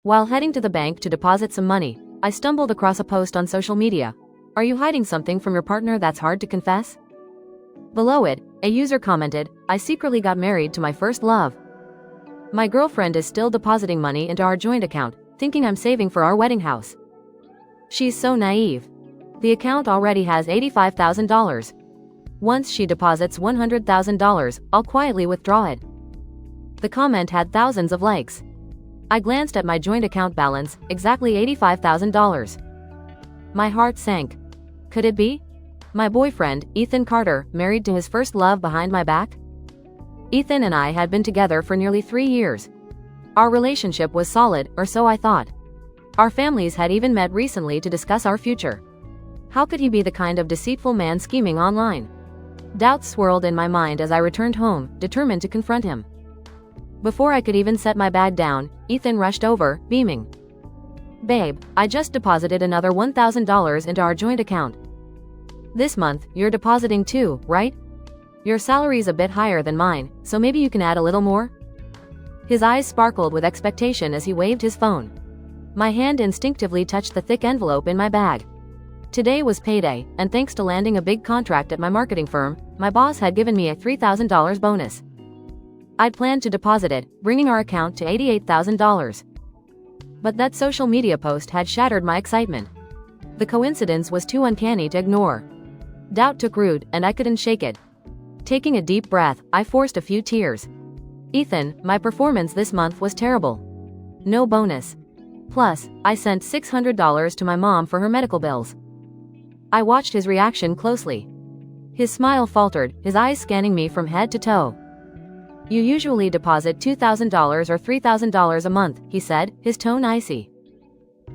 While heading to the bank to deposit some money, I stumbled across a post on social media. Are you hiding something from your partner that's hard to confess? Below it, a user commented, I secretly got married to my first love. My girlfriend is still depositing money into our joint account, thinking I'm saving for our wedding house. She's so naive. The account already has $85,000. Once she deposits $100,000, I'll quietly withdraw it. The comment had thousands of likes. I glanced at my joint account balance, exactly $85,000. My heart sank. Could it be? My boyfriend, Ethan Carter, married to his first love behind my back? Ethan and I had been together for nearly 3 years. Our relationship was solid, or so I thought. Our families had even met recently to discuss our future. How could he be the kind of deceitful man scheming online? Doubts swirled in my mind as I returned home, determined to confront him. Before I could even set my bag down, Ethan rushed over, beaming. Babe, I just deposited another $1,000 into our joint account. This month, you're depositing too, right? Your salary's a bit higher than mine, so maybe you can add a little more? His eyes sparkled with expectation as he waved his phone. My hand instinctively touched the thick envelope in my bag. Today was payday, and thanks to landing a big contract at my marketing firm, my boss had given me a $3,000 bonus. I'd planned to deposit it, bringing our account to $88,000. But that social media post had shattered my excitement. The coincidence was too uncanny to ignore. Doubt took root, and I couldn't shake it. Taking a deep breath, I forced a few tears. Ethan, my performance this month was terrible. No bonus. Plus, I sent $600 to my mom for her medical bills. I watched his reaction closely. His smile faltered, his eyes scanning me from head to toe. You usually deposit $2,000 or $3,000 a month, he said, his tone icy.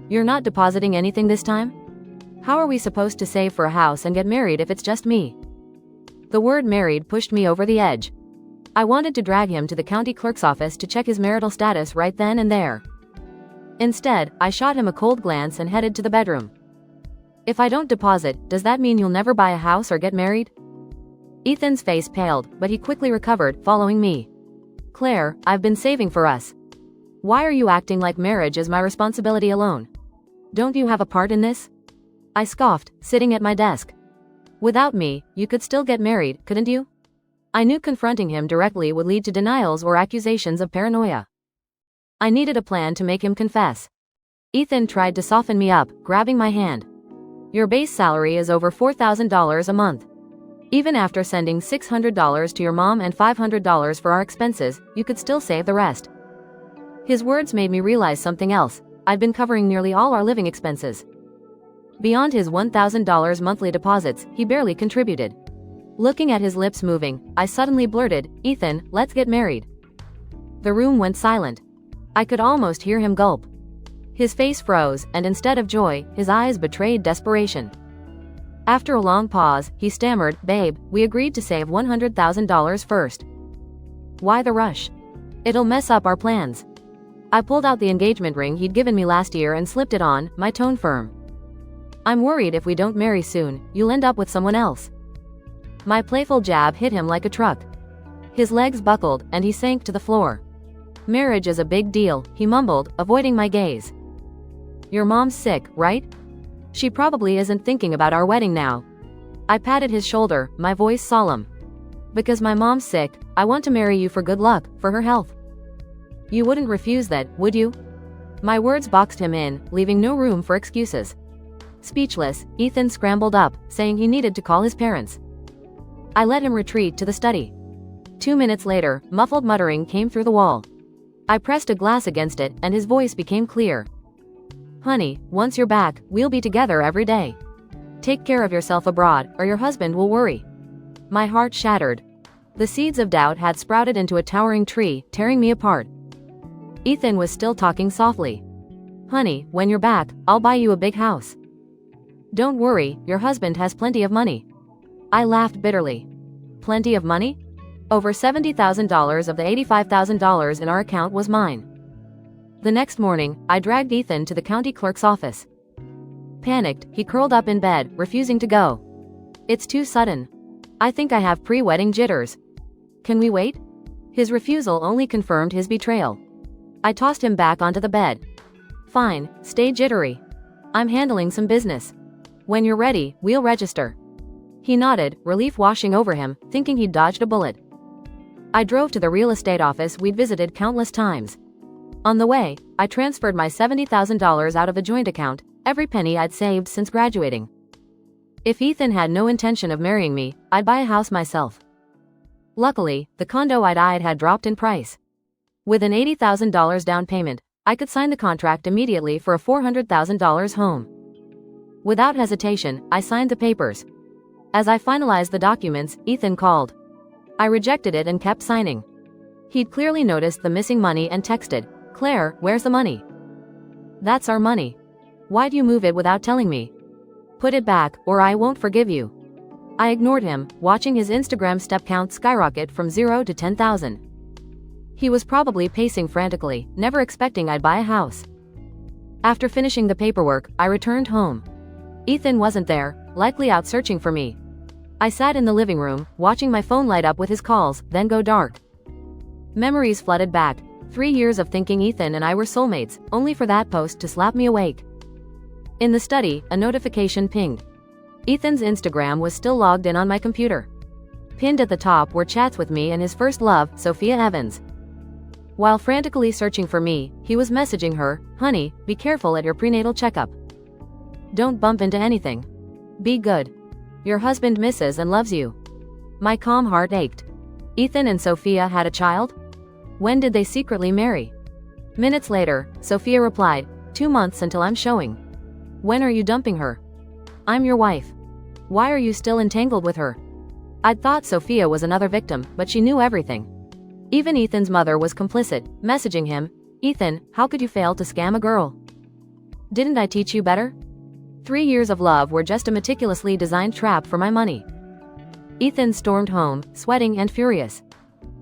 You're not depositing anything this time? How are we supposed to save for a house and get married if it's just me? The word married pushed me over the edge. I wanted to drag him to the county clerk's office to check his marital status right then and there. Instead, I shot him a cold glance and headed to the bedroom. If I don't deposit, does that mean you'll never buy a house or get married? Ethan's face paled, but he quickly recovered, following me. Claire, I've been saving for us. Why are you acting like marriage is my responsibility alone? Don't you have a part in this? I scoffed, sitting at my desk. Without me, you could still get married, couldn't you? I knew confronting him directly would lead to denials or accusations of paranoia. I needed a plan to make him confess. Ethan tried to soften me up, grabbing my hand. Your base salary is over $4,000 a month. Even after sending $600 to your mom and $500 for our expenses, you could still save the rest. His words made me realize something else. I'd been covering nearly all our living expenses. Beyond his $1,000 monthly deposits, he barely contributed. Looking at his lips moving, I suddenly blurted, Ethan, let's get married. The room went silent. I could almost hear him gulp. His face froze, and instead of joy, his eyes betrayed desperation. After a long pause, he stammered, Babe, we agreed to save $100,000 first. Why the rush? It'll mess up our plans. I pulled out the engagement ring he'd given me last year and slipped it on, my tone firm. I'm worried if we don't marry soon, you'll end up with someone else. My playful jab hit him like a truck. His legs buckled, and he sank to the floor. Marriage is a big deal, he mumbled, avoiding my gaze. Your mom's sick, right? She probably isn't thinking about our wedding now. I patted his shoulder, my voice solemn. Because my mom's sick, I want to marry you for good luck, for her health. You wouldn't refuse that, would you? My words boxed him in, leaving no room for excuses. Speechless, Ethan scrambled up, saying he needed to call his parents. I let him retreat to the study. 2 minutes later, muffled muttering came through the wall. I pressed a glass against it, and his voice became clear. Honey, once you're back, we'll be together every day. Take care of yourself abroad, or your husband will worry. My heart shattered. The seeds of doubt had sprouted into a towering tree, tearing me apart. Ethan was still talking softly. Honey, when you're back, I'll buy you a big house. Don't worry, your husband has plenty of money. I laughed bitterly. Plenty of money? Over $70,000 of the $85,000 in our account was mine. The next morning, I dragged Ethan to the county clerk's office. Panicked, he curled up in bed, refusing to go. It's too sudden. I think I have pre-wedding jitters. Can we wait? His refusal only confirmed his betrayal. I tossed him back onto the bed. Fine, stay jittery. I'm handling some business. When you're ready, we'll register. He nodded, relief washing over him, thinking he'd dodged a bullet. I drove to the real estate office we'd visited countless times. On the way, I transferred my $70,000 out of a joint account, every penny I'd saved since graduating. If Ethan had no intention of marrying me, I'd buy a house myself. Luckily, the condo I'd eyed had dropped in price. With an $80,000 down payment, I could sign the contract immediately for a $400,000 home. Without hesitation, I signed the papers. As I finalized the documents, Ethan called. I rejected it and kept signing. He'd clearly noticed the missing money and texted, "Claire, where's the money?" "That's our money. Why'd you move it without telling me? Put it back, or I won't forgive you." I ignored him, watching his Instagram step count skyrocket from 0 to 10,000. He was probably pacing frantically, never expecting I'd buy a house. After finishing the paperwork, I returned home. Ethan wasn't there, likely out searching for me. I sat in the living room, watching my phone light up with his calls, then go dark. Memories flooded back. 3 years of thinking Ethan and I were soulmates, only for that post to slap me awake. In the study, a notification pinged. Ethan's Instagram was still logged in on my computer. Pinned at the top were chats with me and his first love, Sophia Evans. While frantically searching for me, he was messaging her, "Honey, be careful at your prenatal checkup. Don't bump into anything. Be good. Your husband misses and loves you." My calm heart ached. Ethan and Sophia had a child? When did they secretly marry? Minutes later, Sophia replied, "2 months until I'm showing. When are you dumping her? I'm your wife. Why are you still entangled with her?" I'd thought Sophia was another victim, but she knew everything. Even Ethan's mother was complicit, messaging him, "Ethan, how could you fail to scam a girl? Didn't I teach you better?" 3 years of love were just a meticulously designed trap for my money. Ethan stormed home, sweating and furious.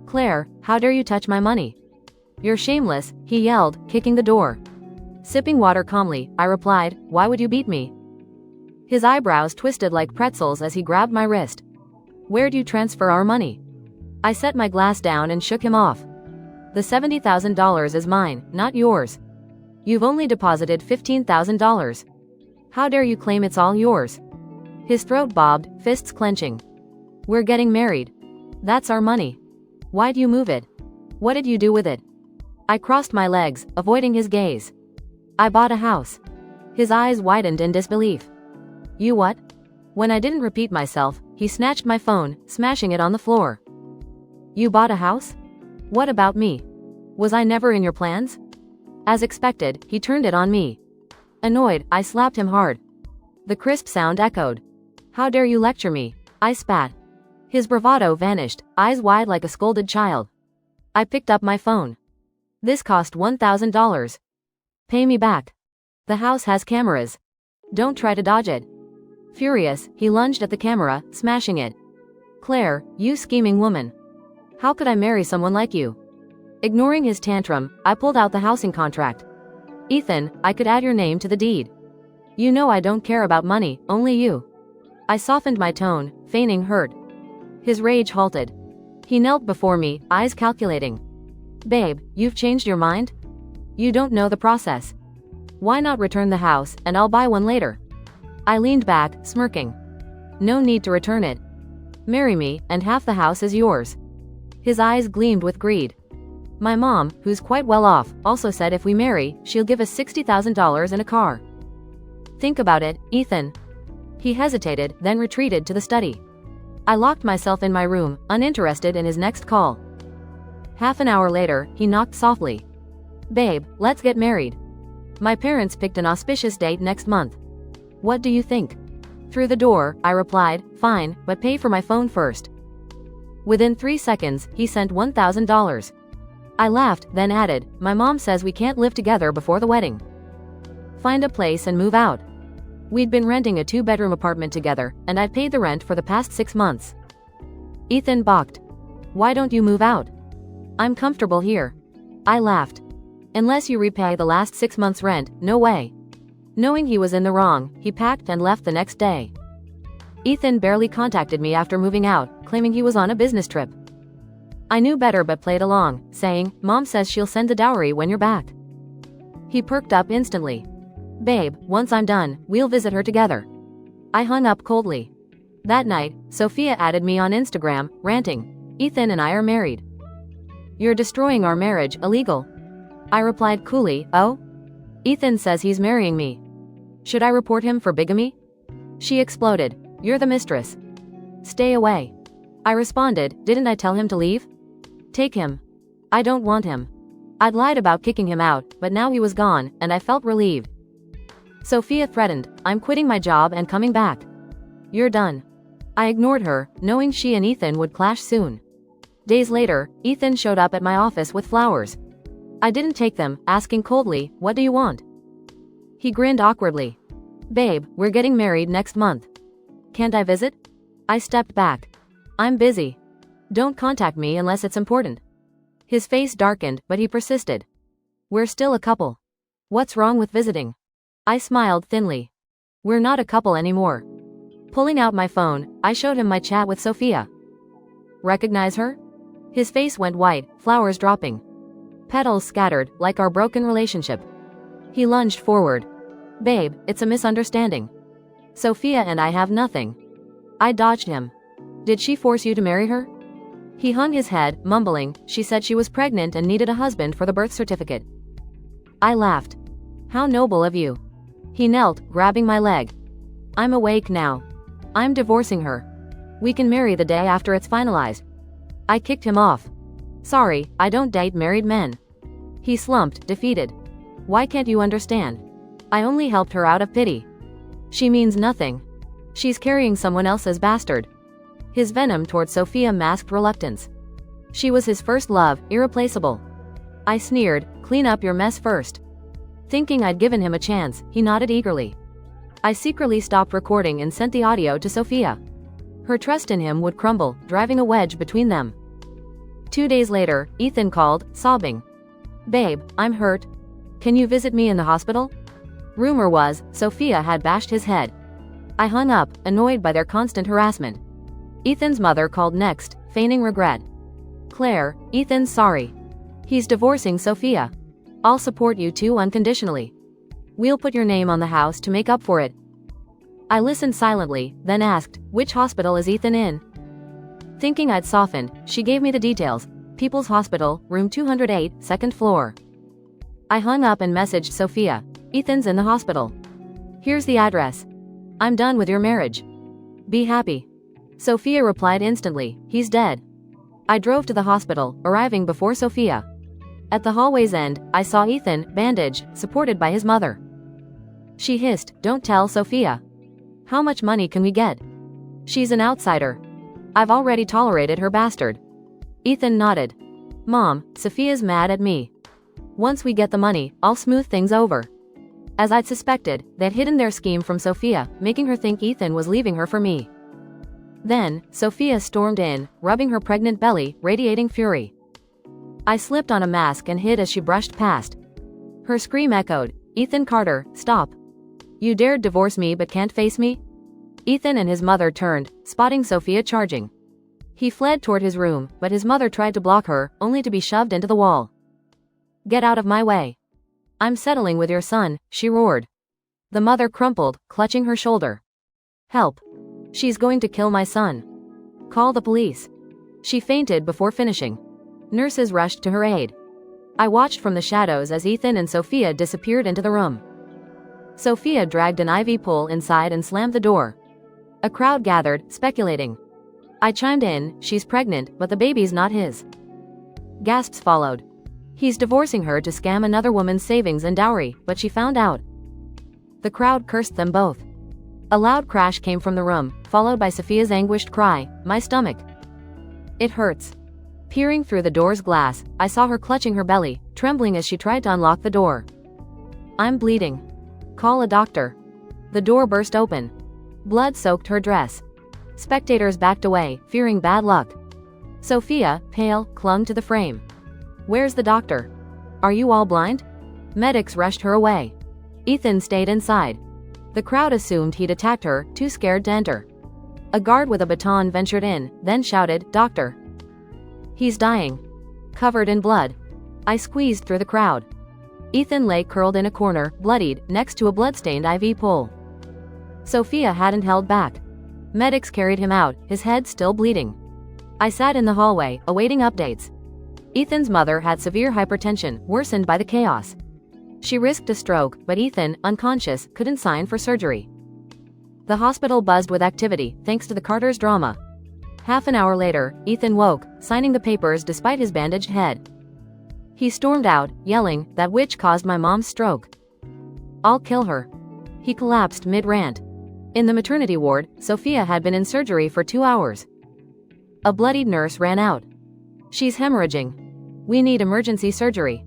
"Claire, how dare you touch my money? You're shameless," he yelled, kicking the door. Sipping water calmly, I replied, "Why would you beat me?" His eyebrows twisted like pretzels as he grabbed my wrist. "Where'd you transfer our money?" I set my glass down and shook him off. "The $70,000 is mine, not yours. You've only deposited $15,000. How dare you claim it's all yours?" His throat bobbed, fists clenching. "We're getting married. That's our money. Why'd you move it? What did you do with it?" I crossed my legs, avoiding his gaze. "I bought a house." His eyes widened in disbelief. "You what?" When I didn't repeat myself, he snatched my phone, smashing it on the floor. "You bought a house? What about me? Was I never in your plans?" As expected, he turned it on me. Annoyed, I slapped him hard. The crisp sound echoed. "How dare you lecture me?" I spat. His bravado vanished, eyes wide like a scolded child. I picked up my phone. "This cost $1,000. Pay me back. The house has cameras. Don't try to dodge it." Furious, he lunged at the camera, smashing it. "Claire, you scheming woman. How could I marry someone like you?" Ignoring his tantrum, I pulled out the housing contract. "Ethan, I could add your name to the deed. You know I don't care about money, only you." I softened my tone, feigning hurt. His rage halted. He knelt before me, eyes calculating. "Babe, you've changed your mind? You don't know the process. Why not return the house, and I'll buy one later?" I leaned back, smirking. "No need to return it. Marry me, and half the house is yours." His eyes gleamed with greed. "My mom, who's quite well off, also said if we marry, she'll give us $60,000 and a car. Think about it, Ethan." He hesitated, then retreated to the study. I locked myself in my room, uninterested in his next call. Half an hour later, he knocked softly. "Babe, let's get married. My parents picked an auspicious date next month. What do you think?" Through the door, I replied, "Fine, but pay for my phone first." Within 3 seconds, he sent $1,000. I laughed, then added, "My mom says we can't live together before the wedding. Find a place and move out." We'd been renting a 2-bedroom apartment together, and I'd paid the rent for the past 6 months. Ethan balked. "Why don't you move out? I'm comfortable here." I laughed. "Unless you repay the last 6 months' rent, no way." Knowing he was in the wrong, he packed and left the next day. Ethan barely contacted me after moving out, claiming he was on a business trip. I knew better but played along, saying, "Mom says she'll send the dowry when you're back." He perked up instantly. Babe, once I'm done, we'll visit her together. I hung up coldly. That night, Sophia added me on Instagram, ranting, Ethan and I are married. You're destroying our marriage, illegal. I replied coolly, oh? Ethan says he's marrying me. Should I report him for bigamy? She exploded, you're the mistress. Stay away. I responded, didn't I tell him to leave? Take him. I don't want him. I'd lied about kicking him out, but now he was gone, and I felt relieved. Sophia threatened, I'm quitting my job and coming back. You're done. I ignored her, knowing she and Ethan would clash soon. Days later, Ethan showed up at my office with flowers. I didn't take them, asking coldly, what do you want? He grinned awkwardly. Babe, we're getting married next month. Can't I visit? I stepped back. I'm busy. Don't contact me unless it's important. His face darkened, but he persisted. We're still a couple. What's wrong with visiting? I smiled thinly. We're not a couple anymore. Pulling out my phone, I showed him my chat with Sophia. Recognize her? His face went white, flowers dropping. Petals scattered, like our broken relationship. He lunged forward. Babe, it's a misunderstanding. Sophia and I have nothing. I dodged him. Did she force you to marry her? He hung his head, mumbling, she said she was pregnant and needed a husband for the birth certificate. I laughed. How noble of you. He knelt, grabbing my leg. I'm awake now. I'm divorcing her. We can marry the day after it's finalized. I kicked him off. Sorry, I don't date married men. He slumped, defeated. Why can't you understand? I only helped her out of pity. She means nothing. She's carrying someone else's bastard. His venom toward Sophia masked reluctance. She was his first love, irreplaceable. I sneered, clean up your mess first. Thinking I'd given him a chance, he nodded eagerly. I secretly stopped recording and sent the audio to Sophia. Her trust in him would crumble, driving a wedge between them. 2 days later, Ethan called, sobbing. Babe, I'm hurt. Can you visit me in the hospital? Rumor was, Sophia had bashed his head. I hung up, annoyed by their constant harassment. Ethan's mother called next, feigning regret. Claire, Ethan's sorry. He's divorcing Sophia. I'll support you two unconditionally. We'll put your name on the house to make up for it. I listened silently, then asked, which hospital is Ethan in? Thinking I'd softened, she gave me the details. People's Hospital, room 208, second floor. I hung up and messaged Sophia. Ethan's in the hospital. Here's the address. I'm done with your marriage. Be happy. Sophia replied instantly, he's dead. I drove to the hospital, arriving before Sophia. At the hallway's end, I saw Ethan, bandaged, supported by his mother. She hissed, don't tell Sophia. How much money can we get? She's an outsider. I've already tolerated her bastard. Ethan nodded. Mom, Sophia's mad at me. Once we get the money, I'll smooth things over. As I'd suspected, they'd hidden their scheme from Sophia, making her think Ethan was leaving her for me. Then, Sophia stormed in, rubbing her pregnant belly, radiating fury. I slipped on a mask and hid as she brushed past. Her scream echoed, Ethan Carter, stop. You dared divorce me but can't face me? Ethan and his mother turned, spotting Sophia charging. He fled toward his room, but his mother tried to block her, only to be shoved into the wall. Get out of my way. I'm settling with your son, she roared. The mother crumpled, clutching her shoulder. Help. She's going to kill my son. Call the police. She fainted before finishing. Nurses rushed to her aid. I watched from the shadows as Ethan and Sophia disappeared into the room. Sophia dragged an IV pole inside and slammed the door. A crowd gathered, speculating. I chimed in, she's pregnant, but the baby's not his. Gasps followed. He's divorcing her to scam another woman's savings and dowry, but she found out. The crowd cursed them both. A loud crash came from the room, followed by Sophia's anguished cry, my stomach. It hurts. Peering through the door's glass, I saw her clutching her belly, trembling as she tried to unlock the door. I'm bleeding. Call a doctor. The door burst open. Blood soaked her dress. Spectators backed away, fearing bad luck. Sophia, pale, clung to the frame. Where's the doctor? Are you all blind? Medics rushed her away. Ethan stayed inside. The crowd assumed he'd attacked her, too scared to enter. A guard with a baton ventured in, then shouted, Doctor. He's dying. Covered in blood. I squeezed through the crowd. Ethan lay curled in a corner, bloodied, next to a bloodstained IV pole. Sophia hadn't held back. Medics carried him out, his head still bleeding. I sat in the hallway, awaiting updates. Ethan's mother had severe hypertension, worsened by the chaos. She risked a stroke, but Ethan, unconscious, couldn't sign for surgery. The hospital buzzed with activity, thanks to the Carter's drama. Half an hour later, Ethan woke, signing the papers despite his bandaged head. He stormed out, yelling, "That witch caused my mom's stroke. I'll kill her." He collapsed mid-rant. In the maternity ward, Sophia had been in surgery for 2 hours. A bloodied nurse ran out. "She's hemorrhaging. We need emergency surgery.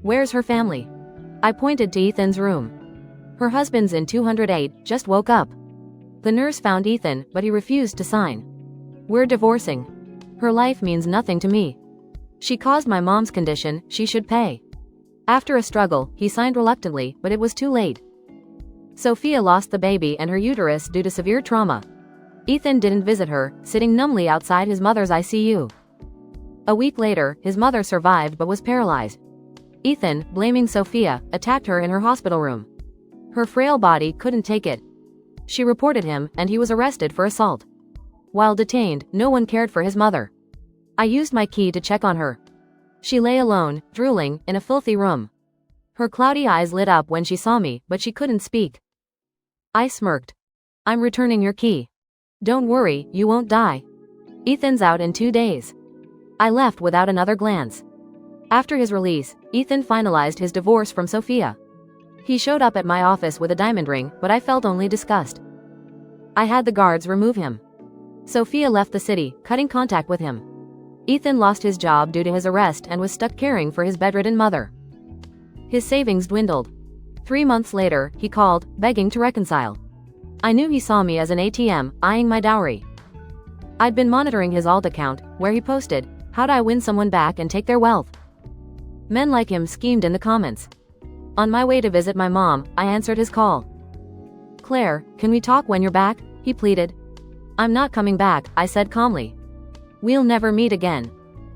Where's her family?" I pointed to Ethan's room. "Her husband's in 208, just woke up." The nurse found Ethan, but he refused to sign. "We're divorcing. Her life means nothing to me. She caused my mom's condition, she should pay." After a struggle, he signed reluctantly, but it was too late. Sophia lost the baby and her uterus due to severe trauma. Ethan didn't visit her, sitting numbly outside his mother's ICU. A week later, his mother survived but was paralyzed. Ethan, blaming Sophia, attacked her in her hospital room. Her frail body couldn't take it. She reported him, and he was arrested for assault. While detained, no one cared for his mother. I used my key to check on her. She lay alone, drooling, in a filthy room. Her cloudy eyes lit up when she saw me, but she couldn't speak. I smirked. "I'm returning your key. Don't worry, you won't die. Ethan's out in 2 days." I left without another glance. After his release, Ethan finalized his divorce from Sophia. He showed up at my office with a diamond ring, but I felt only disgust. I had the guards remove him. Sophia left the city, cutting contact with him. Ethan lost his job due to his arrest and was stuck caring for his bedridden mother. His savings dwindled. 3 months later, he called, begging to reconcile. I knew he saw me as an ATM, eyeing my dowry. I'd been monitoring his alt account, where he posted, "How'd I win someone back and take their wealth?" Men like him schemed in the comments. On my way to visit my mom, I answered his call. "Claire, can we talk when you're back?" he pleaded. "I'm not coming back," I said calmly. "We'll never meet again."